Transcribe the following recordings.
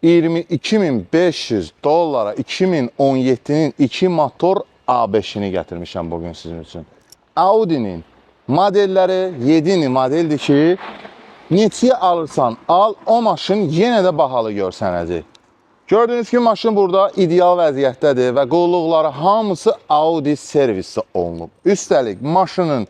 22.500 dollara 2017'nin 2 motor A5'ini gətirmişəm bugün sizin üçün. Audi'nin modelləri 7 modeldir ki, neçəyə alırsan al, o maşın yenə də bahalı görsənəcək. Gördüğünüz ki, maşın burada ideal vəziyyətdədir və qulluqları hamısı Audi servisi olunub. Üstəlik, maşının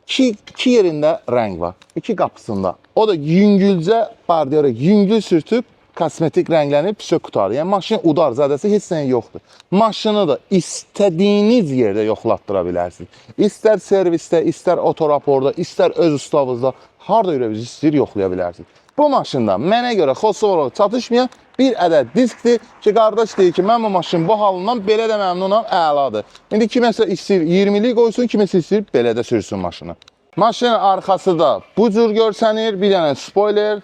iki yerində rəng var, iki qapısında. O da yüngülcə bardiyara yüngül sürtüb, kosmetik rənglənib, püsök qutarı. Yəni, maşın udar zadəsi heç nəyin yoxdur. Maşını da istədiyiniz yerdə yoxlatdıra bilərsiniz. İstər servisdə, istər otoraporda, istər öz ustavızda, harada ürəviz istəyir yoxlaya bilərsiniz. Bu maşında mənə görə xüsusi olaraq çatışmayan bir ədəd diskdir ki, qardaş deyir ki, mən bu maşın bu halından belə də məmnunam, əladır. İndi kiməsə istəyir 20'lik qoysun, kiməsə istəyir belə də sürsün maşını. Maşının arxası da bu cür görsənir, bir dənə spoiler,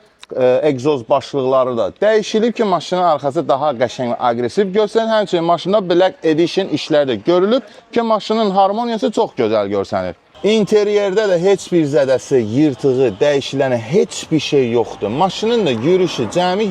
egzoz başlıqları da dəyişilib ki, maşının arxası daha qəşəng və aqresiv görsənir. Həmçinin maşında Black Edition işləri də görülüb ki, maşının harmoniyası çox gözəl görsənir. İnteriyerdə də heç bir zədəsi, yırtığı, dəyişiləni heç bir şey yoxdur. Maşının da yürüyüşü cəmi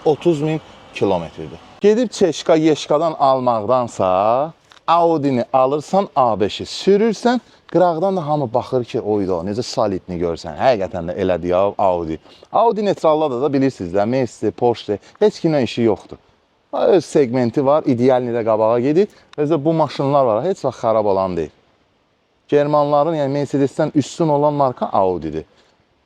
130.000 kilometrdir. Gedib Çeşka, Yeşkadan almaqdansa, Audi'ni alırsan, A5'i sürürsən, qıraqdan da hamı baxır ki, oyda, necə solidni görsən. Həqiqətən də elədir ya Audi. Audi netrallarda da bilirsiniz də, Mercedes, Porsche, heç kimlə işi yoxdur. Öz segmenti var, idealini də qabağa gedir. Və bu maşınlar var, heç vaxt xarab olan deyil. Germanların, yəni Mercedes'dən üstün olan marka Audi'dir.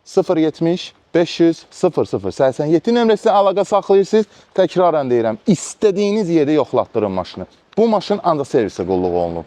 070 500 00 87 nömrəsinə əlaqə saxlayırsınız. Təkrarən deyirəm, istədiyiniz yerdə yoxlatdırın maşını. Bu maşın ancaq servisə qulluq olunub.